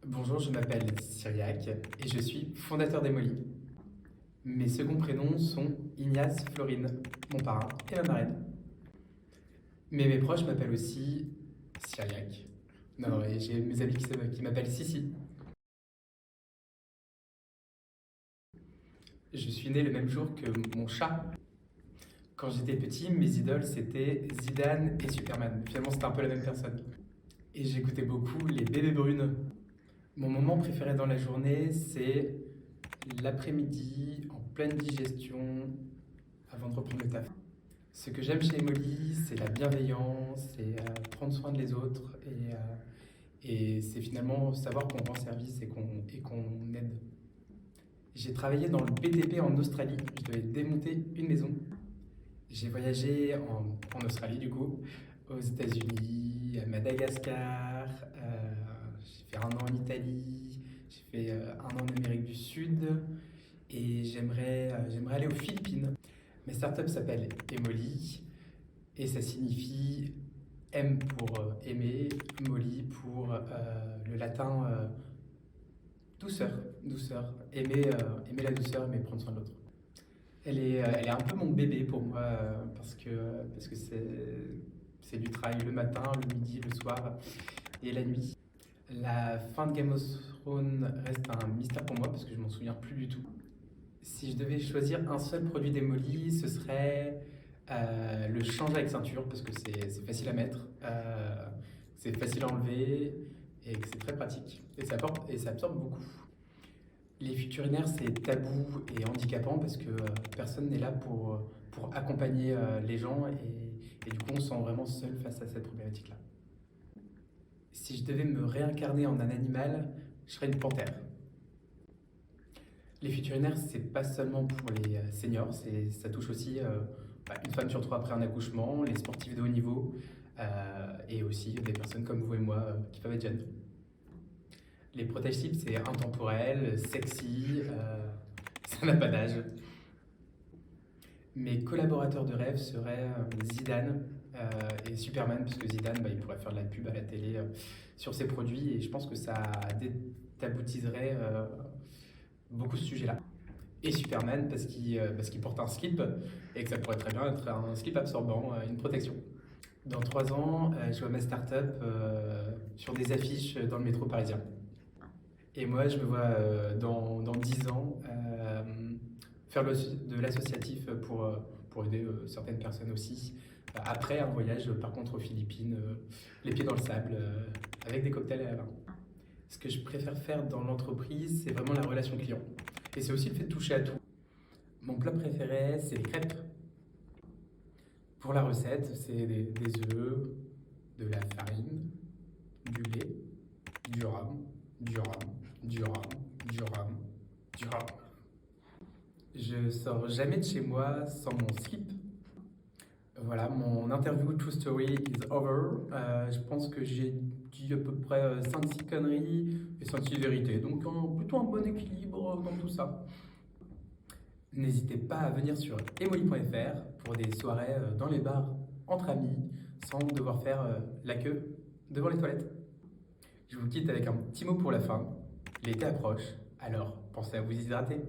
Bonjour, je m'appelle Cyriac et je suis fondateur d'Emoli. Mes seconds prénoms sont Ignace, Florine, mon parrain et ma marraine. Mais mes proches m'appellent aussi Cyriac. Non, et j'ai mes amis qui m'appellent Sissi. Je suis né le même jour que mon chat. Quand j'étais petit, mes idoles c'était Zidane et Superman. Finalement, c'était un peu la même personne. Et j'écoutais beaucoup les bébés brunes. Mon moment préféré dans la journée, c'est l'après-midi, en pleine digestion, avant de reprendre le taf. Ce que j'aime chez Emoli, c'est la bienveillance, c'est prendre soin des autres et c'est finalement savoir qu'on rend service et qu'on aide. J'ai travaillé dans le BTP en Australie, je devais démonter une maison. J'ai voyagé en Australie du coup, aux États-Unis, à Madagascar, j'ai fait un an en Italie, j'ai fait un an en Amérique du Sud et j'aimerais aller aux Philippines. Ma startup s'appelle Emoli et ça signifie M pour aimer, Molly pour le latin douceur, douceur, aimer la douceur mais prendre soin de l'autre. Elle est un peu mon bébé pour moi parce que c'est du travail le matin, le midi, le soir et la nuit. La fin de Game of Thrones reste un mystère pour moi parce que je m'en souviens plus du tout. Si je devais choisir un seul produit d'Emoli, ce serait le change avec ceinture parce que c'est facile à mettre, c'est facile à enlever et que c'est très pratique. Et ça absorbe beaucoup. Les futur urinaires, c'est tabou et handicapant parce que personne n'est là pour accompagner les gens et du coup on se sent vraiment seul face à cette problématique-là. Si je devais me réincarner en un animal, je serais une panthère. Les futur urinaires, c'est pas seulement pour les seniors, ça touche aussi une femme sur trois après un accouchement, les sportifs de haut niveau et aussi des personnes comme vous et moi qui peuvent être jeunes. Les protège types, c'est intemporel, sexy, ça n'a pas d'âge. Mes collaborateurs de rêve seraient Zidane et Superman, parce que Zidane, il pourrait faire de la pub à la télé sur ses produits, et je pense que ça détaboutiserait beaucoup ce sujet-là. Et Superman, parce qu'il porte un slip, et que ça pourrait très bien être un slip absorbant, une protection. Dans 3 ans, je vois ma start-up sur des affiches dans le métro parisien. Et moi, je me vois dans 10 ans faire de l'associatif pour aider certaines personnes aussi. Après un voyage, par contre, aux Philippines, les pieds dans le sable, avec des cocktails à la main. Ce que je préfère faire dans l'entreprise, c'est vraiment la relation client. Et c'est aussi le fait de toucher à tout. Mon plat préféré, c'est les crêpes. Pour la recette, c'est des œufs, de la farine, du lait, du rhum, du rhum, du rhum, du rhum, du rhum. Je sors jamais de chez moi sans mon slip. Voilà, mon interview True Story is over. Je pense que j'ai dit à peu près 5-6 conneries et 5-6 vérités. Donc plutôt un bon équilibre dans tout ça. N'hésitez pas à venir sur emoli.fr pour des soirées dans les bars entre amis sans devoir faire la queue devant les toilettes. Je vous quitte avec un petit mot pour la fin. L'été approche, alors pensez à vous hydrater.